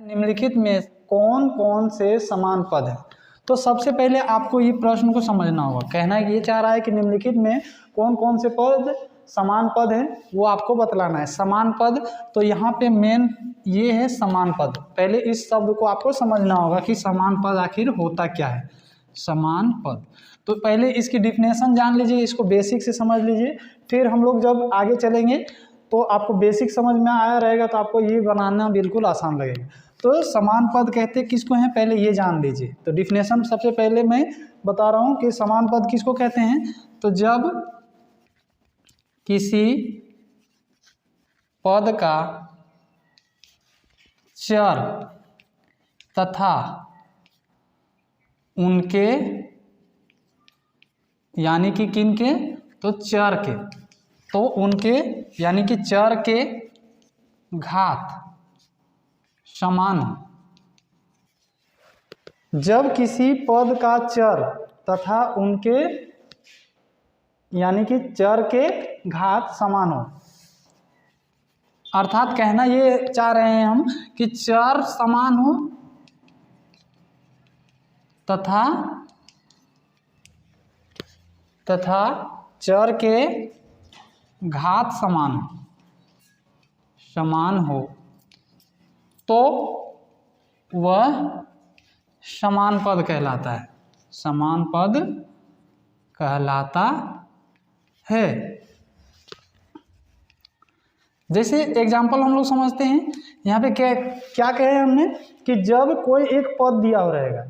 निम्नलिखित में कौन कौन से समान पद हैं। तो सबसे पहले आपको ये प्रश्न को समझना होगा। कहना ये चाह रहा है कि निम्नलिखित में कौन कौन से पद समान पद हैं, वो आपको बतलाना है। समान पद, तो यहाँ पे मेन ये है समान पद। पहले इस शब्द को आपको समझना होगा कि समान पद आखिर होता क्या है। समान पद, तो पहले इसकी डिफिनेशन जान लीजिए, इसको बेसिक से समझ लीजिए, फिर हम लोग जब आगे चलेंगे तो आपको बेसिक समझ में आया रहेगा तो आपको ये बनाना बिल्कुल आसान लगेगा। तो समान पद कहते किसको हैं, पहले ये जान लीजिए। तो डिफिनेशन सबसे पहले मैं बता रहा हूँ कि समान पद किसको कहते हैं। तो जब किसी पद का चर तथा उनके यानी कि किन के, तो चर के, तो उनके यानी कि चर के घात समान हो। जब किसी पद का चर तथा उनके यानी कि चर के घात समान हो, अर्थात कहना ये चाह रहे हैं हम कि चर समान हो तथा चर के घात समान हो तो वह समान पद कहलाता है। समान पद कहलाता है। जैसे एग्जाम्पल हम लोग समझते हैं, यहाँ पे क्या कहे हमने कि जब कोई एक पद दिया हो रहेगा,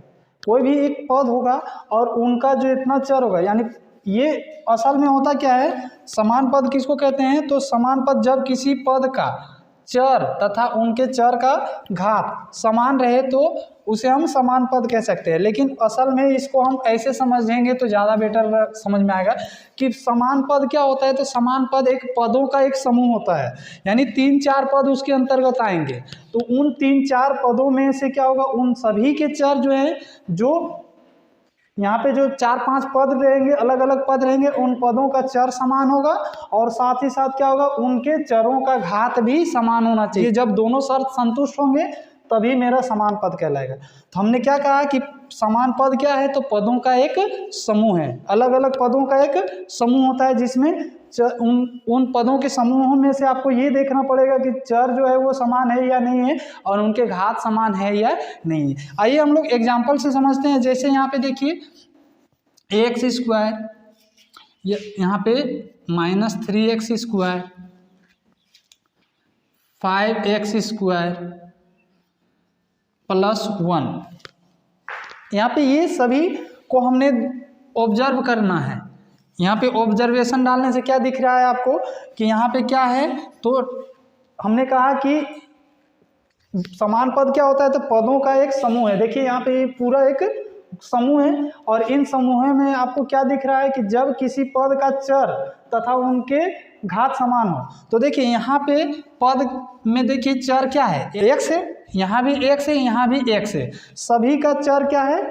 कोई भी एक पद होगा और उनका जो इतना चर होगा, यानी ये असल में होता क्या है, समान पद किसको कहते हैं। तो समान पद जब किसी पद का चर तथा उनके चर का घात समान रहे तो उसे हम समान पद कह सकते हैं। लेकिन असल में इसको हम ऐसे समझेंगे तो ज़्यादा बेटर समझ में आएगा कि समान पद क्या होता है। तो समान पद एक पदों का एक समूह होता है, यानी 3-4 पद उसके अंतर्गत आएंगे। तो उन 3-4 पदों में से क्या होगा, उन सभी के चर जो है, जो यहाँ पे जो 4-5 पद रहेंगे, अलग अलग पद रहेंगे, उन पदों का चर समान होगा और साथ ही साथ क्या होगा, उनके चरों का घात भी समान होना चाहिए। जब दोनों शर्त संतुष्ट होंगे तभी मेरा समान पद कहलाएगा। तो हमने क्या कहा कि समान पद क्या है, तो पदों का एक समूह है। अलग अलग पदों का एक समूह होता है जिसमें उन पदों के समूहों में से आपको ये देखना पड़ेगा कि चर जो है वो समान है या नहीं है और उनके घात समान है या नहीं है। आइए हम लोग एग्जाम्पल से समझते हैं। जैसे यहाँ पे देखिए x², यहाँ पे -3x², 5x² +1, यहाँ पे ये सभी को हमने ऑब्जर्व करना है। यहाँ पे ऑब्जर्वेशन डालने से क्या दिख रहा है आपको कि यहाँ पे क्या है, तो हमने कहा कि समान पद क्या होता है, तो पदों का एक समूह है। देखिए यहाँ पे पूरा एक समूह है और इन समूहों में आपको क्या दिख रहा है कि जब किसी पद का चर तथा उनके घात समान हो, तो देखिए यहाँ पे पद में देखिए चर क्या है, x है, यहाँ भी x है, यहाँ भी x है। सभी का चर क्या है,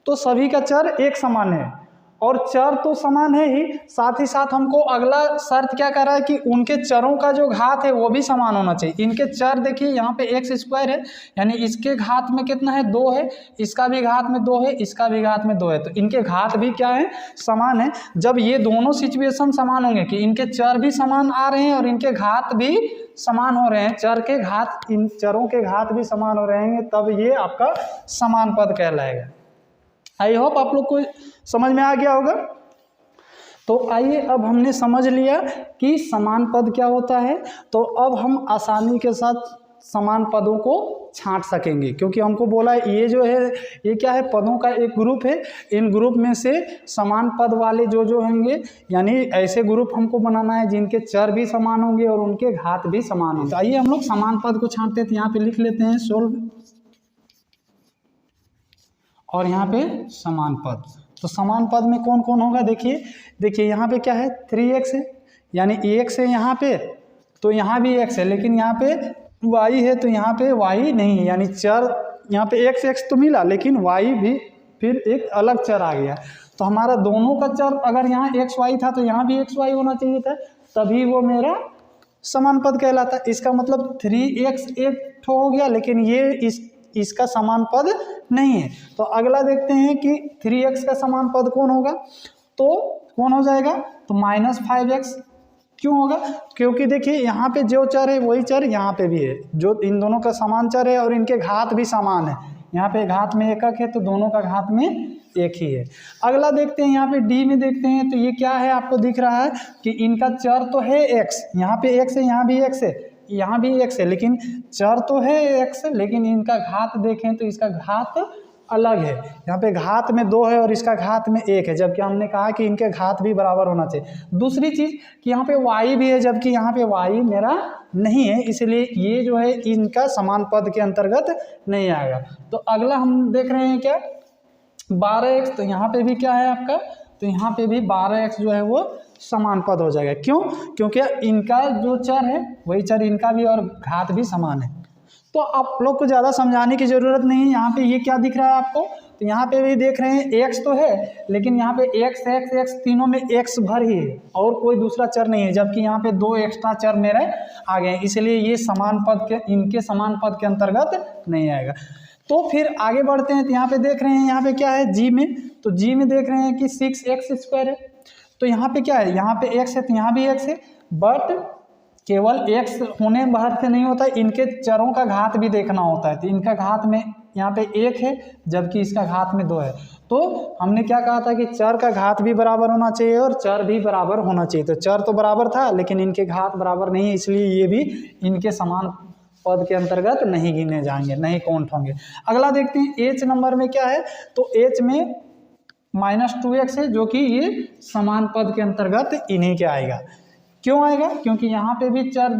तो सभी का चर एक समान है और चर तो समान है ही, साथ ही साथ हमको अगला शर्त क्या कर रहा है कि उनके चरों का जो घात है वो भी समान होना चाहिए। इनके चर देखिए यहाँ पे x² है, यानी इसके घात में कितना है, 2 है, इसका भी घात में 2 है, इसका भी घात में 2 है, तो इनके घात भी क्या है, समान है। जब ये दोनों सिचुएशन समान होंगे कि इनके चर भी समान आ रहे हैं और इनके घात भी समान हो रहे हैं, चर के घात, इन चरों के घात भी समान हो रहे हैं, तब ये आपका समान पद कहलाएगा। आई होप आप लोग को समझ में आ गया होगा। तो आइए अब हमने समझ लिया कि समान पद क्या होता है, तो अब हम आसानी के साथ समान पदों को छांट सकेंगे, क्योंकि हमको बोला है ये जो है ये क्या है, पदों का एक ग्रुप है। इन ग्रुप में से समान पद वाले जो होंगे, यानी ऐसे ग्रुप हमको बनाना है जिनके चर भी समान होंगे और उनके घात भी समान होंगे। तो आइए हम लोग समान पद को छांटते हैं। यहाँ पे लिख लेते हैं सोल्व और यहाँ पे समान पद। तो समान पद में कौन कौन होगा, देखिए यहाँ पे क्या है, 3x है, यानी x है यहाँ पे, तो यहाँ भी x है, लेकिन यहाँ पे y है, तो यहाँ पे y नहीं है, यानी चर यहाँ पे x तो मिला लेकिन y भी फिर एक अलग चर आ गया। तो हमारा दोनों का चर अगर यहाँ xy था तो यहाँ भी xy होना चाहिए था, तभी वो मेरा समान पद कहलाता है। इसका मतलब 3x एक ठो हो गया, लेकिन ये इसका समान पद नहीं है। तो अगला देखते हैं कि 3x का समान पद कौन होगा, तो कौन हो जाएगा, तो -5x। क्यों होगा, क्योंकि देखिए यहाँ पे जो चर है वही चर यहाँ पे भी है, जो इन दोनों का समान चर है और इनके घात भी समान है। यहाँ पे घात में एकक है तो दोनों का घात में एक ही है। अगला देखते हैं, यहाँ पे डी में देखते हैं, तो ये क्या है, आपको दिख रहा है कि इनका चर तो है x, यहाँ पे x है, यहाँ भी x है, यहाँ भी x है, लेकिन चर तो है x, लेकिन इनका घात देखें तो इसका घात अलग है। यहाँ पे घात में 2 है और इसका घात में 1 है, जबकि हमने कहा कि इनके घात भी बराबर होना चाहिए। दूसरी चीज़ कि यहाँ पे y भी है, जबकि यहाँ पे y मेरा नहीं है, इसलिए ये जो है इनका समान पद के अंतर्गत नहीं आएगा। तो अगला हम देख रहे हैं क्या, 12x। तो यहाँ पे भी क्या है आपका, तो यहाँ पे भी 12x जो है वो समान पद हो जाएगा। क्यों, क्योंकि इनका जो चर है वही चर इनका भी और घात भी समान है। तो आप लोग को ज़्यादा समझाने की ज़रूरत नहीं है। यहाँ पे ये क्या दिख रहा है आपको, तो यहाँ पे भी देख रहे हैं x तो है, लेकिन यहाँ पे x तीनों में x भर ही है और कोई दूसरा चर नहीं है, जबकि यहाँ पे 2 एक्स्ट्रा चर मेरे आ गए, इसलिए ये समान पद के, इनके समान पद के अंतर्गत नहीं आएगा। तो फिर आगे बढ़ते हैं, तो यहाँ पे देख रहे हैं, यहाँ पे क्या है जी में, तो जी में देख रहे हैं कि 6x² है। तो यहाँ पे क्या है, यहाँ पे x है तो यहाँ भी x है, बट केवल x होने भर से नहीं होता, इनके चरों का घात भी देखना होता है। तो इनका घात में यहाँ पे 1 है, जबकि इसका घात में 2 है। तो हमने क्या कहा था कि चर का घात भी बराबर होना चाहिए और चर भी बराबर होना चाहिए। तो चर तो बराबर था, लेकिन इनके घात बराबर नहीं है, इसलिए ये भी इनके समान पद के अंतर्गत नहीं गिने जाएंगे, नहीं काउंट होंगे। अगला देखते हैं एच नंबर में क्या है, तो एच में -2x है, जो कि ये समान पद के अंतर्गत इन्हीं के आएगा। क्यों आएगा, क्योंकि यहाँ पे भी चर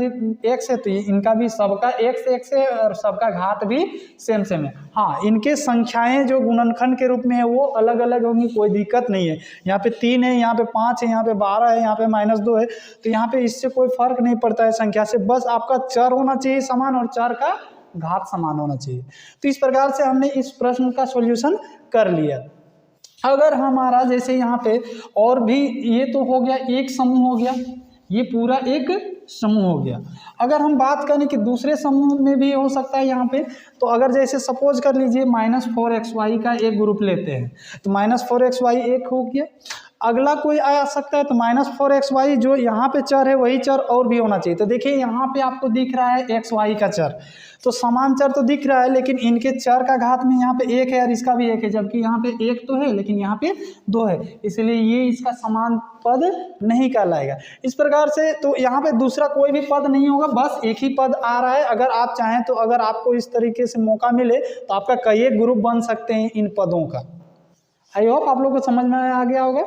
x है, तो इनका भी सबका x है और सबका घात भी सेम है। हाँ, इनके संख्याएं जो गुणनखंड के रूप में है वो अलग अलग होंगी, कोई दिक्कत नहीं है। यहाँ पे 3 है, यहाँ पे 5 है, यहाँ पे 12 है, यहाँ पे -2 है, तो यहाँ पे इससे कोई फर्क नहीं पड़ता है संख्या से, बस आपका चर होना चाहिए समान और चर का घात समान होना चाहिए। तो इस प्रकार से हमने इस प्रश्न का सॉल्यूशन कर लिया। अगर हमारा जैसे यहाँ पे और भी, ये तो हो गया एक समूह हो गया, ये पूरा एक समूह हो गया। अगर हम बात करें कि दूसरे समूह में भी हो सकता है यहाँ पे, तो अगर जैसे सपोज कर लीजिए -4xy का एक ग्रुप लेते हैं, तो -4xy एक हो गया। अगला कोई आ सकता है, तो -4xy जो यहाँ पे चर है वही चर और भी होना चाहिए। तो देखिए यहाँ पे आपको दिख रहा है xy का चर, तो समान चर तो दिख रहा है, लेकिन इनके चर का घात में यहाँ पे 1 है और इसका भी 1 है, जबकि यहाँ पे 1 तो है लेकिन यहाँ पे 2 है, इसलिए ये इसका समान पद नहीं कहलाएगा। इस प्रकार से तो यहाँ पे दूसरा कोई भी पद नहीं होगा, बस एक ही पद आ रहा है। अगर आप चाहें तो, अगर आपको इस तरीके से मौका मिले तो आपका कई एक ग्रुप बन सकते हैं इन पदों का। आई होप आप लोग को समझ में आ गया होगा।